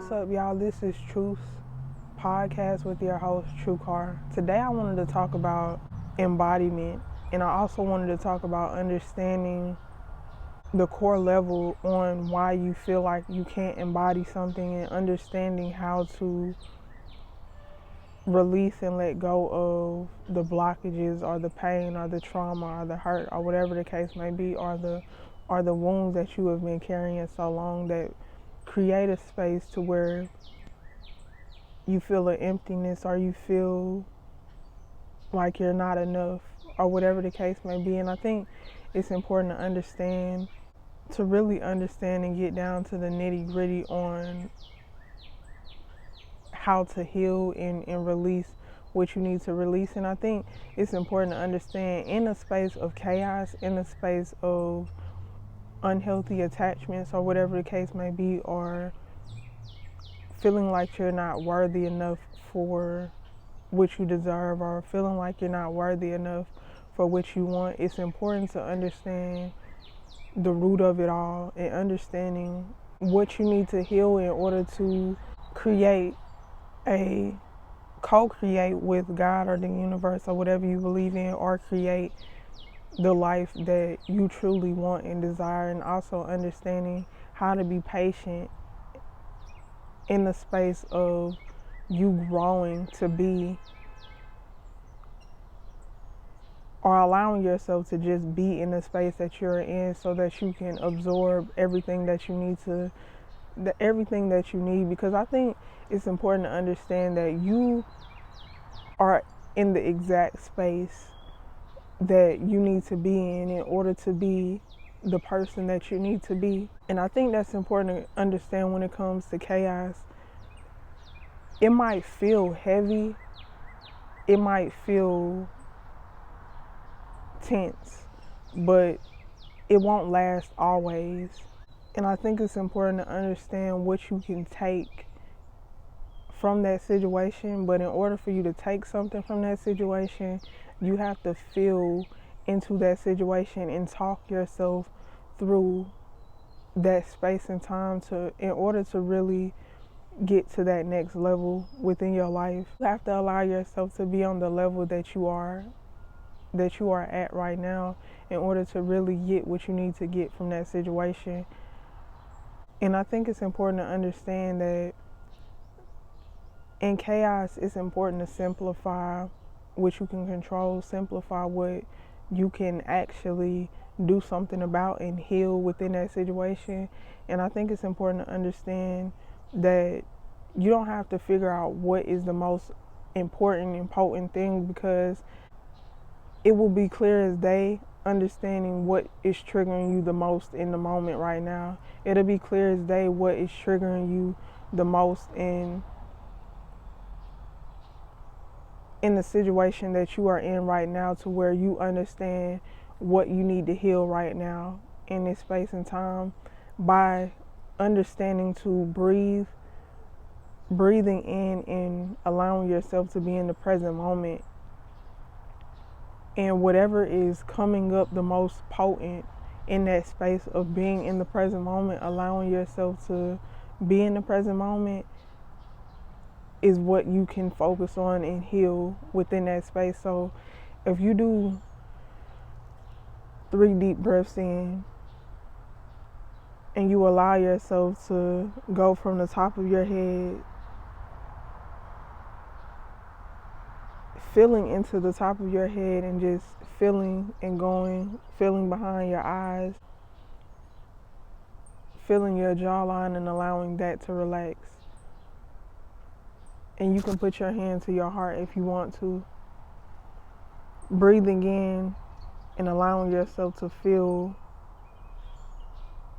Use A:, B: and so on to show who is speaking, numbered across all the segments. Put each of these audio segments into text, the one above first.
A: What's up, y'all? This is Truth Podcast with your host, True Car. Today I wanted to talk about embodiment, and I also wanted to talk about understanding the core level on why you feel like you can't embody something, and understanding how to release and let go of the blockages or the pain or the trauma or the hurt or whatever the case may be, or the wounds that you have been carrying so long that create a space to where you feel an emptiness or you feel like you're not enough or whatever the case may be. And I think it's important to really understand and get down to the nitty gritty on how to heal and release what you need to release. And I think it's important to understand, in a space of chaos, in a space of unhealthy attachments or whatever the case may be, or feeling like you're not worthy enough for what you deserve, or feeling like you're not worthy enough for what you want, it's important to understand the root of it all and understanding what you need to heal in order to co-create with God or the universe or whatever you believe in, or create the life that you truly want and desire. And also understanding how to be patient in the space of you growing to be, or allowing yourself to just be in the space that you're in, so that you can absorb everything that you need, because I think it's important to understand that you are in the exact space that you need to be in order to be the person that you need to be. And I think that's important to understand when it comes to chaos. It might feel heavy, it might feel tense, but it won't last always. And I think it's important to understand what you can take from that situation. But in order for you to take something from that situation, you have to feel into that situation and talk yourself through that space and time in order to really get to that next level within your life. You have to allow yourself to be on the level that you are at right now in order to really get what you need to get from that situation. And I think it's important to understand that in chaos, it's important to simplify what you can control, simplify what you can actually do something about and heal within that situation. And I think it's important to understand that you don't have to figure out what is the most important and potent thing, because it will be clear as day, understanding what is triggering you the most in the moment right now. It'll be clear as day what is triggering you the most in the situation that you are in right now, to where you understand what you need to heal right now in this space and time, by understanding to breathing in and allowing yourself to be in the present moment. And whatever is coming up the most potent in that space of being in the present moment, allowing yourself to be in the present moment, is what you can focus on and heal within that space. So if you do 3 deep breaths in, and you allow yourself to go from the top of your head, feeling into the top of your head, and just feeling and going, feeling behind your eyes, feeling your jawline, and allowing that to relax. And you can put your hand to your heart if you want to. Breathing in and allowing yourself to feel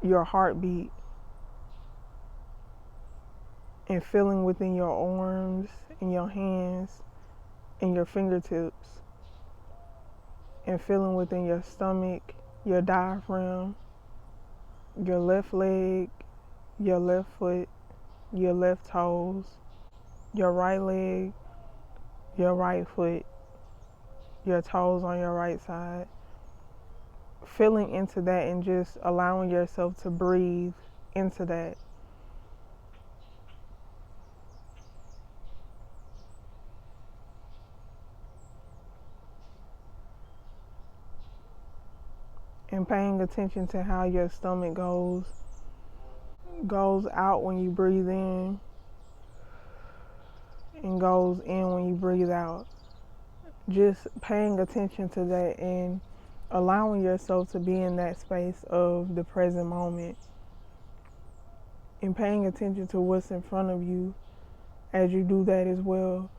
A: your heartbeat, and feeling within your arms and your hands and your fingertips, and feeling within your stomach, your diaphragm, your left leg, your left foot, your left toes, your right leg, your right foot, your toes on your right side. Feeling into that and just allowing yourself to breathe into that. and paying attention to how your stomach goes out when you breathe in and goes in when you breathe out. Just paying attention to that and allowing yourself to be in that space of the present moment and paying attention to what's in front of you as you do that as well,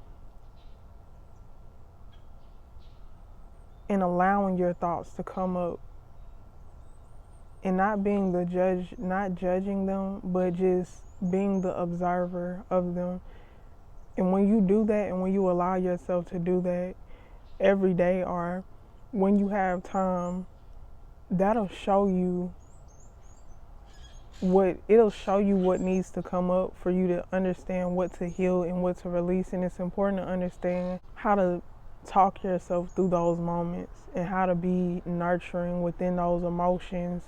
A: and allowing your thoughts to come up and not being the judge, not judging them, but just being the observer of them. And when you do that and when you allow yourself to do that every day or when you have time, that'll show you what needs to come up for you to understand what to heal and what to release. And it's important to understand how to talk yourself through those moments and how to be nurturing within those emotions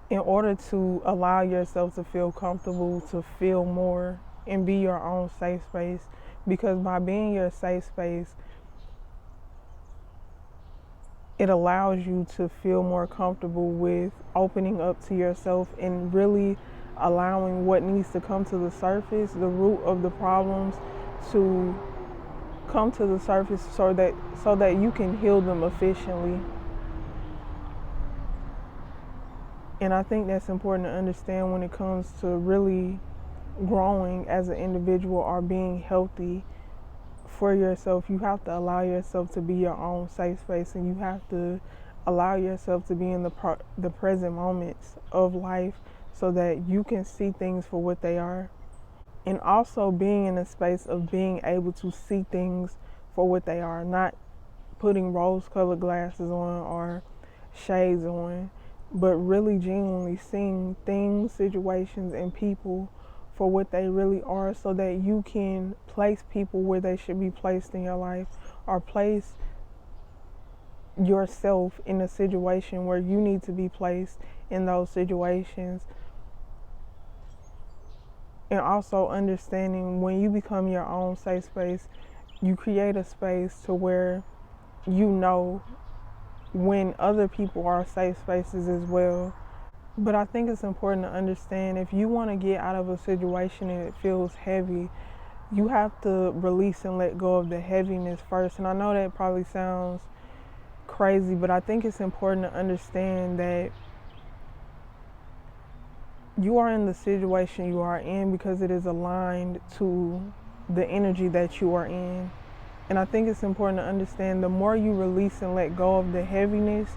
A: in order to allow yourself to feel comfortable, to feel more and be your own safe space. Because by being your safe space, it allows you to feel more comfortable with opening up to yourself and really allowing what needs to come to the surface, the root of the problems, to come to the surface so that you can heal them efficiently. And I think that's important to understand when it comes to really growing as an individual or being healthy for yourself. You have to allow yourself to be your own safe space, and you have to allow yourself to be in the present moments of life so that you can see things for what they are. And also being in a space of being able to see things for what they are, not putting rose-colored glasses on or shades on, but really genuinely seeing things, situations, and people for what they really are so that you can place people where they should be placed in your life or place yourself in a situation where you need to be placed in those situations. And also understanding when you become your own safe space, you create a space to where you know when other people are safe spaces as well. But I think it's important to understand if you want to get out of a situation and it feels heavy, you have to release and let go of the heaviness first. And I know that probably sounds crazy, but I think it's important to understand that you are in the situation you are in because it is aligned to the energy that you are in. And I think it's important to understand the more you release and let go of the heaviness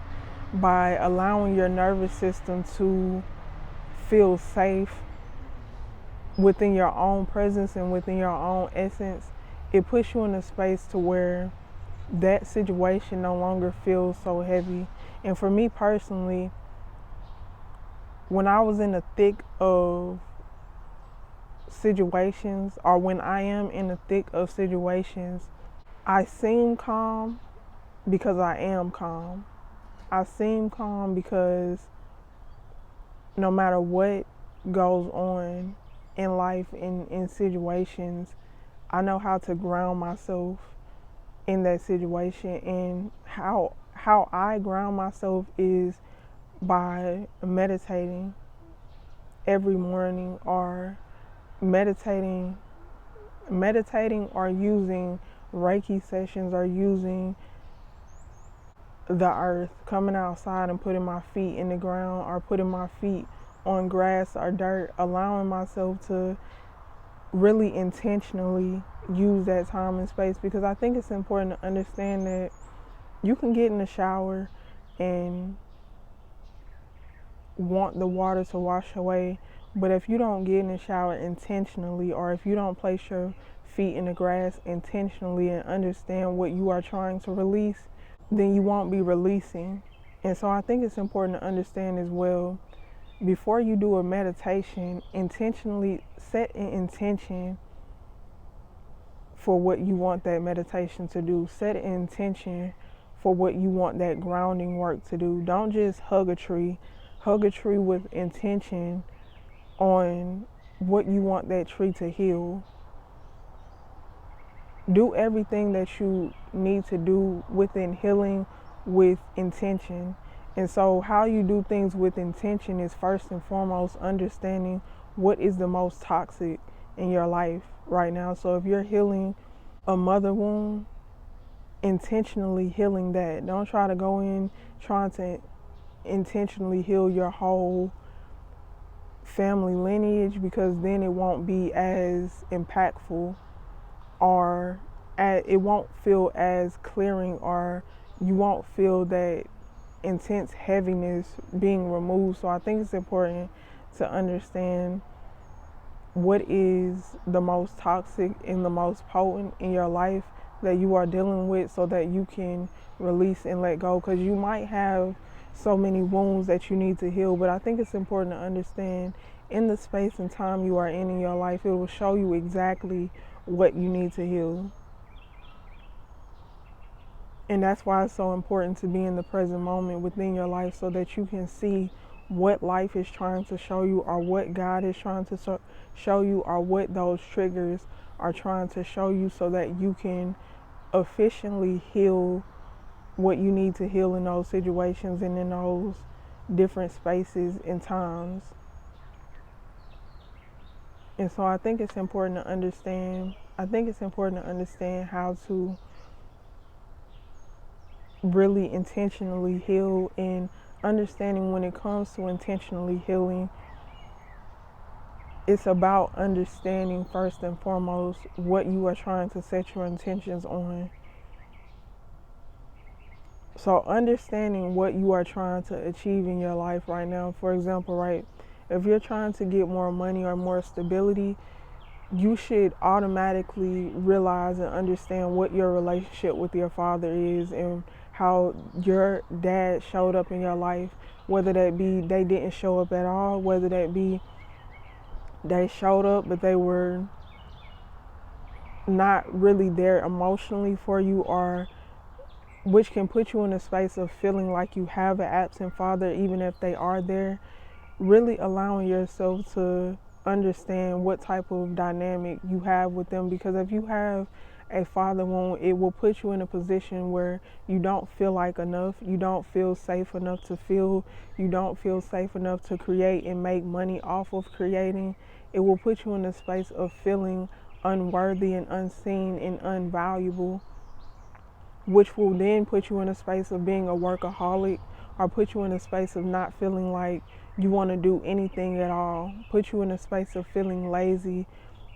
A: by allowing your nervous system to feel safe within your own presence and within your own essence, it puts you in a space to where that situation no longer feels so heavy. And for me personally, when I was in the thick of situations, or when I am in the thick of situations, I seem calm because I am calm. I seem calm because no matter what goes on in life, in situations, I know how to ground myself in that situation. And how I ground myself is by meditating every morning, or meditating or using Reiki sessions, or using the earth, coming outside and putting my feet in the ground or putting my feet on grass or dirt, allowing myself to really intentionally use that time and space. Because I think it's important to understand that you can get in the shower and want the water to wash away, but if you don't get in the shower intentionally, or if you don't place your feet in the grass intentionally and understand what you are trying to release, then you won't be releasing. And so I think it's important to understand as well, before you do a meditation, intentionally set an intention for what you want that meditation to do. Set an intention for what you want that grounding work to do. Don't just hug a tree. Hug a tree with intention on what you want that tree to heal. Do everything that you need to do within healing with intention. And so how you do things with intention is first and foremost understanding what is the most toxic in your life right now. So if you're healing a mother wound, intentionally healing that. Don't try to go in trying to intentionally heal your whole family lineage, because then it won't be as impactful, or it won't feel as clearing, or you won't feel that intense heaviness being removed. So I think it's important to understand what is the most toxic and the most potent in your life that you are dealing with, so that you can release and let go. Because you might have so many wounds that you need to heal, but I think it's important to understand in the space and time you are in your life, it will show you exactly what you need to heal. And that's why it's so important to be in the present moment within your life, so that you can see what life is trying to show you, or what God is trying to show you, or what those triggers are trying to show you, so that you can efficiently heal what you need to heal in those situations and in those different spaces and times. And so I think it's important to understand how to really intentionally heal, and understanding when it comes to intentionally healing, it's about understanding first and foremost what you are trying to set your intentions on. So understanding what you are trying to achieve in your life right now. For example, right, if you're trying to get more money or more stability, you should automatically realize and understand what your relationship with your father is, and how your dad showed up in your life, whether that be they didn't show up at all, whether that be they showed up but they were not really there emotionally for you, or which can put you in a space of feeling like you have an absent father even if they are there. Really allowing yourself to understand what type of dynamic you have with them, because if you have a father wound, it will put you in a position where you don't feel like enough, you don't feel safe enough to feel, you don't feel safe enough to create and make money off of creating. It will put you in a space of feeling unworthy and unseen and unvaluable, which will then put you in a space of being a workaholic, or put you in a space of not feeling like you want to do anything at all, put you in a space of feeling lazy.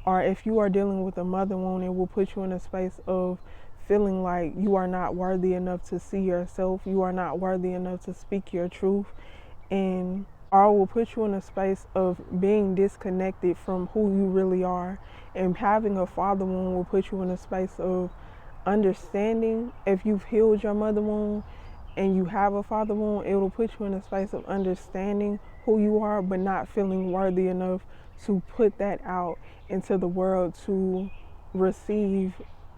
A: Or if you are dealing with a mother wound, it will put you in a space of feeling like you are not worthy enough to see yourself, you are not worthy enough to speak your truth, and or will put you in a space of being disconnected from who you really are. And having a father wound will put you in a space of understanding. If you've healed your mother wound and you have a father wound, it will put you in a space of understanding who you are, but not feeling worthy enough to put that out into the world to receive,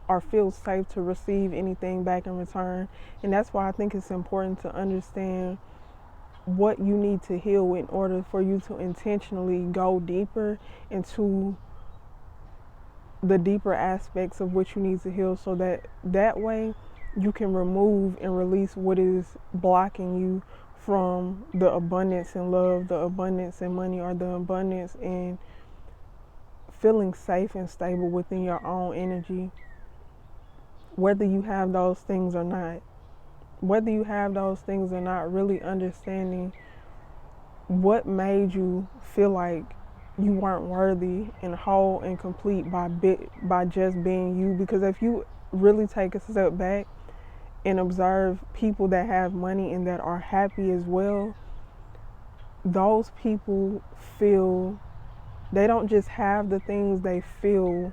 A: or feel safe to receive anything back in return. And that's why I think it's important to understand what you need to heal in order for you to intentionally go deeper into the deeper aspects of what you need to heal, so that way you can remove and release what is blocking you from the abundance in love, the abundance in money, or the abundance in feeling safe and stable within your own energy, whether you have those things or not. Whether you have those things or not, really understanding what made you feel like you weren't worthy and whole and complete by just being you. Because if you really take a step back and observe people that have money and that are happy as well, those people feel, they don't just have the things, they feel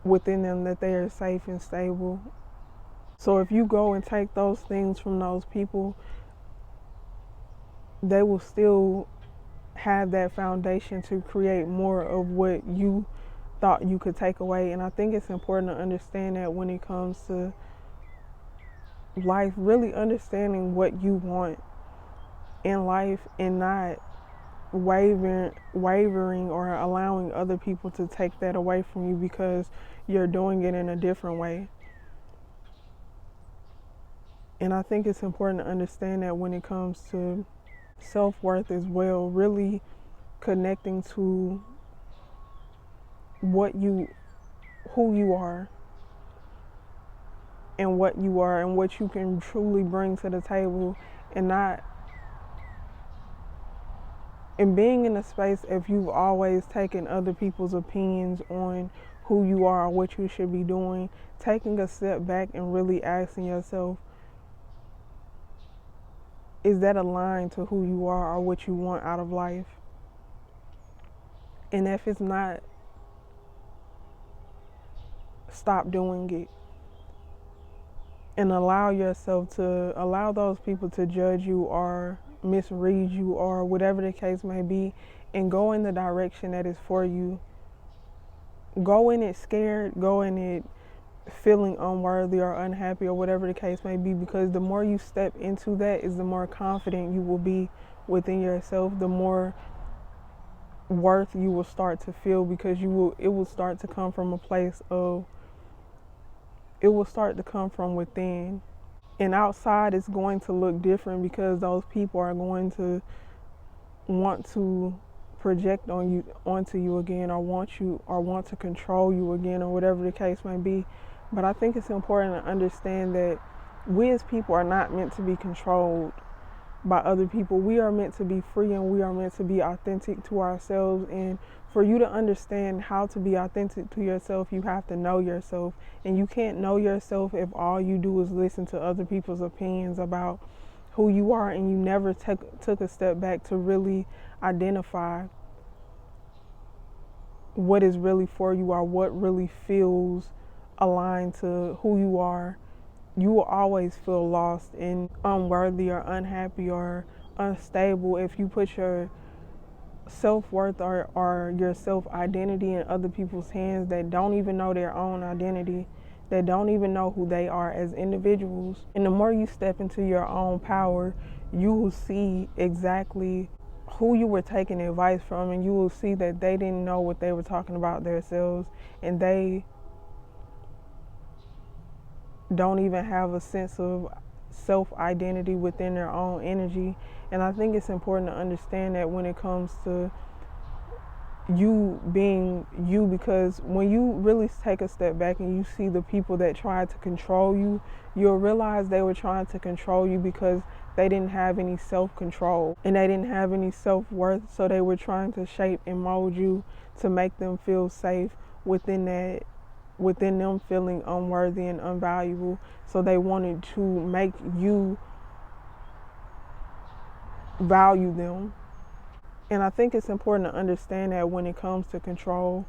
A: within them that they are safe and stable. So if you go and take those things from those people, they will still have that foundation to create more of what you thought you could take away. And I think it's important to understand that when it comes to life, really understanding what you want in life, and not wavering or allowing other people to take that away from you because you're doing it in a different way. And I think it's important to understand that when it comes to self-worth as well, really connecting to who you are and what you can truly bring to the table, and being in a space, if you've always taken other people's opinions on who you are or what you should be doing, taking a step back and really asking yourself, is that aligned to who you are or what you want out of life? And if it's not, stop doing it. And allow those people to judge you or misread you or whatever the case may be, and go in the direction that is for you. Go in it scared, go in it feeling unworthy or unhappy or whatever the case may be, because the more you step into that is the more confident you will be within yourself, the more worth you will start to feel, because it will start to come from a place of, it will start to come from within. And outside is going to look different, because those people are going to want to project onto you again, or want to control you again, or whatever the case may be. But I think it's important to understand that we as people are not meant to be controlled by other people. We are meant to be free, and we are meant to be authentic to ourselves. And for you to understand how to be authentic to yourself, you have to know yourself. And you can't know yourself if all you do is listen to other people's opinions about who you are, and you never took a step back to really identify what is really for you, or what really feels aligned to who you are. You will always feel lost and unworthy or unhappy or unstable if you put your self-worth or your self-identity in other people's hands that don't even know their own identity, that don't even know who they are as individuals. And the more you step into your own power, you will see exactly who you were taking advice from, and you will see that they didn't know what they were talking about themselves, and they don't even have a sense of self-identity within their own energy. And I think it's important to understand that when it comes to you being you, because when you really take a step back and you see the people that tried to control you, you'll realize they were trying to control you because they didn't have any self-control and they didn't have any self-worth. So they were trying to shape and mold you to make them feel safe within them feeling unworthy and unvaluable. So they wanted to make you value them. And I think it's important to understand that when it comes to control.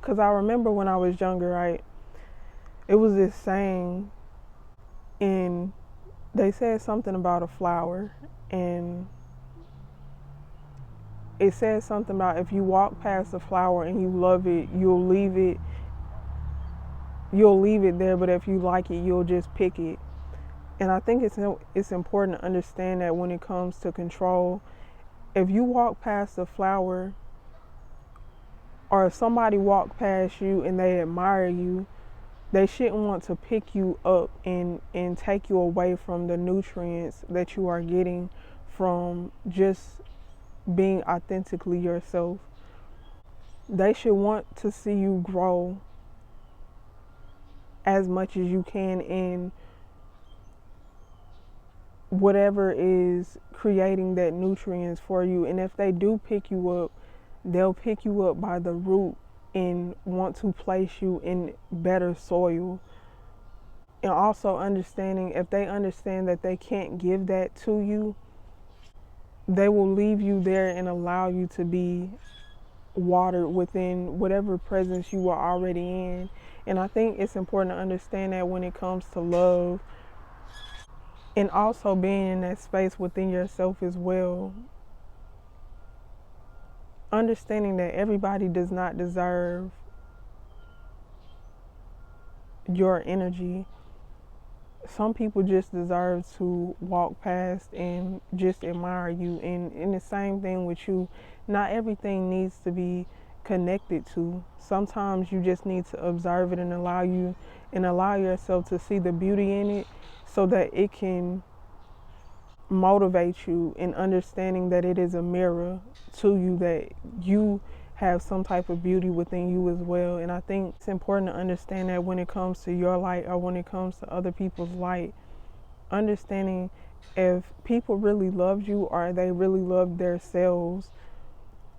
A: Because I remember when I was younger, right, it was this saying, and they said something about a flower, and it says something about if you walk past a flower and you love it, you'll leave it there, but if you like it, you'll just pick it. And I think it's important to understand that when it comes to control, if you walk past a flower, or if somebody walked past you and they admire you, they shouldn't want to pick you up and take you away from the nutrients that you are getting from just being authentically yourself. They should want to see you grow as much as you can in whatever is creating that nutrients for you. And if they do pick you up, they'll pick you up by the root and want to place you in better soil. And also understanding, if they understand that they can't give that to you, they will leave you there and allow you to be watered within whatever presence you are already in. And I think it's important to understand that when it comes to love, and also being in that space within yourself as well. Understanding that everybody does not deserve your energy. Some people just deserve to walk past and just admire you. And the same thing with you. Not everything needs to be connected to. Sometimes you just need to observe it and allow yourself to see the beauty in it, so that it can motivate you in understanding that it is a mirror to you, that you have some type of beauty within you as well. And I think it's important to understand that when it comes to your light, or when it comes to other people's light, understanding if people really loved you, or they really loved themselves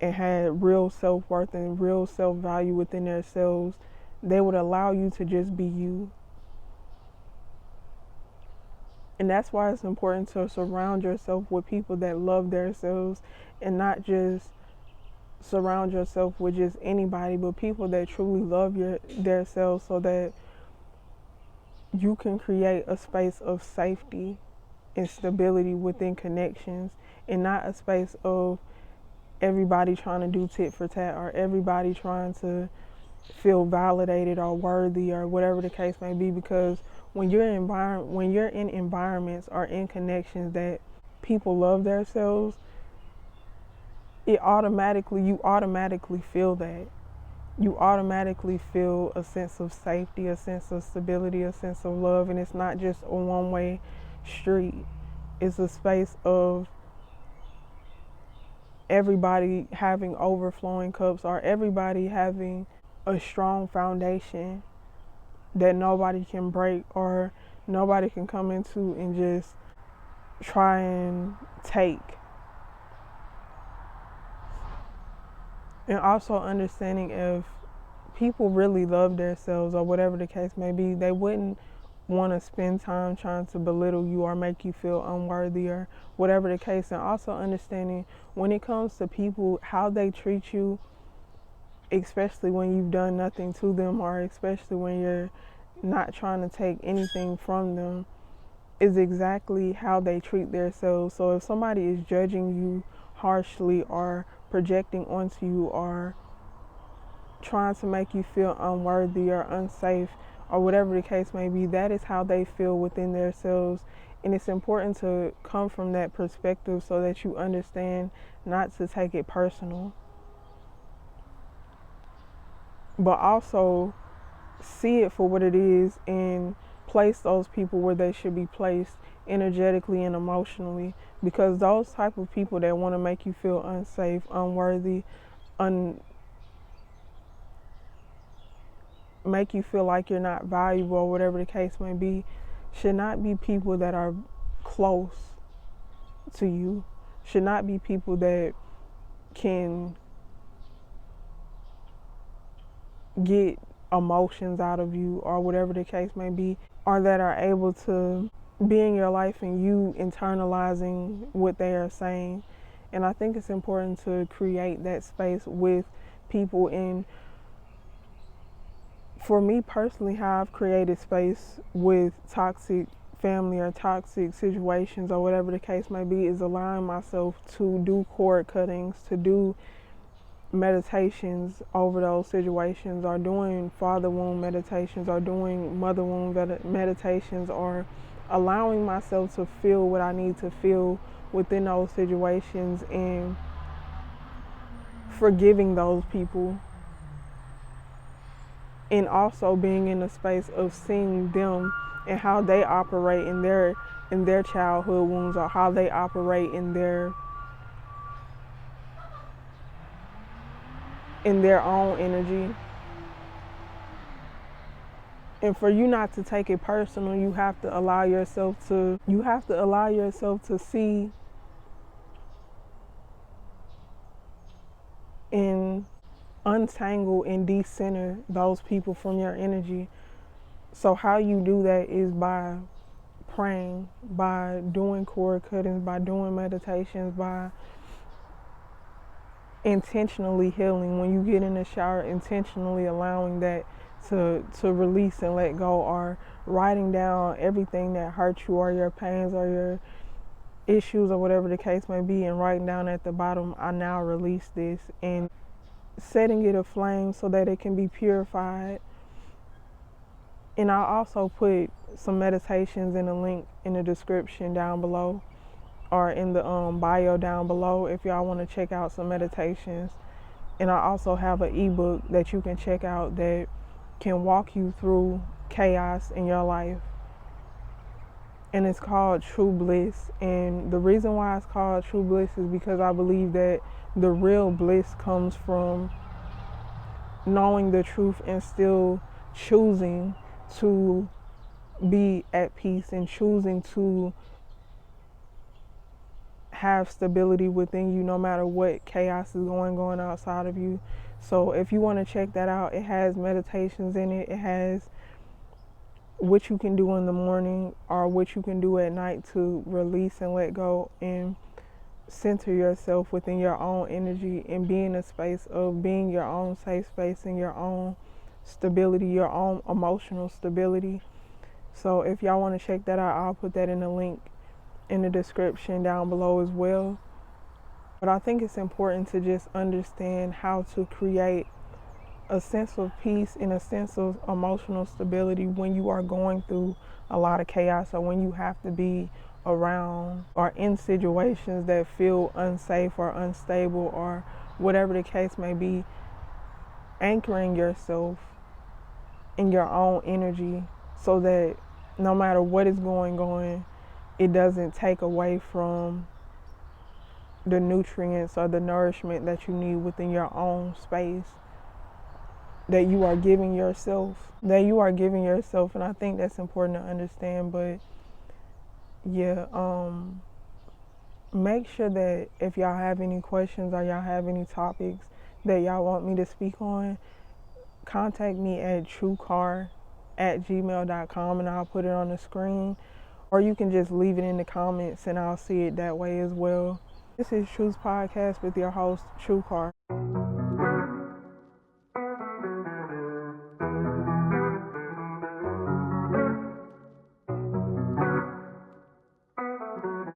A: and had real self-worth and real self-value within themselves, they would allow you to just be you. And that's why it's important to surround yourself with people that love themselves, and not just surround yourself with just anybody, but people that truly love themselves, so that you can create a space of safety and stability within connections, and not a space of everybody trying to do tit for tat, or everybody trying to feel validated or worthy, or whatever the case may be. Because when you're in environments or in connections that people love themselves, you automatically feel that. You automatically feel a sense of safety, a sense of stability, a sense of love. And it's not just a one-way street. It's a space of everybody having overflowing cups, or everybody having a strong foundation that nobody can break, or nobody can come into and just try and take. And also understanding if people really love themselves, or whatever the case may be, they wouldn't want to spend time trying to belittle you or make you feel unworthy, or whatever the case. And also understanding when it comes to people, how they treat you, especially when you've done nothing to them, or especially when you're not trying to take anything from them, is exactly how they treat themselves. So if somebody is judging you harshly, or projecting onto you, or trying to make you feel unworthy or unsafe, or whatever the case may be, that is how they feel within themselves. And it's important to come from that perspective, so that you understand not to take it personal, but also see it for what it is, and place those people where they should be placed, energetically and emotionally. Because those type of people that want to make you feel unsafe, unworthy, make you feel like you're not valuable, or whatever the case may be, should not be people that are close to you, should not be people that can get emotions out of you, or whatever the case may be, or that are able to be in your life and you internalizing what they are saying. And I think it's important to create that space with people. And for me personally, how I've created space with toxic family or toxic situations, or whatever the case may be, is allowing myself to do cord cuttings, to do meditations over those situations, or doing father wound meditations, or doing mother wound meditations, or allowing myself to feel what I need to feel within those situations, and forgiving those people. And also being in a space of seeing them and how they operate in their childhood wounds, or how they operate in their own energy. And for you not to take it personal, you have to allow yourself to see and untangle and decenter those people from your energy. So how you do that is by praying, by doing cord cuttings, by doing meditations, by intentionally healing. When you get in the shower, intentionally allowing that to release and let go, or writing down everything that hurt you, or your pains, or your issues, or whatever the case may be, and writing down at the bottom, I now release this, and setting it aflame so that it can be purified. And I'll also put some meditations in a link in the description down below, or in the bio down below, if y'all want to check out some meditations. And I also have an ebook that you can check out that can walk you through chaos in your life. And it's called True Bliss. And the reason why it's called True Bliss is because I believe that the real bliss comes from knowing the truth and still choosing to be at peace and choosing to have stability within you no matter what chaos is going on outside of you. So if you want to check that out, it has meditations in it. It has what you can do in the morning or what you can do at night to release and let go and center yourself within your own energy and be in a space of being your own safe space and your own stability, your own emotional stability. So if y'all want to check that out, I'll put that in the link in the description down below as well. But I think it's important to just understand how to create a sense of peace and a sense of emotional stability when you are going through a lot of chaos or when you have to be around or in situations that feel unsafe or unstable or whatever the case may be. Anchoring yourself in your own energy so that no matter what is going on, it doesn't take away from the nutrients or the nourishment that you need within your own space that you are giving yourself. And I think that's important to understand. But yeah, make sure that if y'all have any questions or y'all have any topics that y'all want me to speak on, contact me at truecar@gmail.com and I'll put it on the screen. Or you can just leave it in the comments and I'll see it that way as well. This is Truth Podcast with your host, True Car.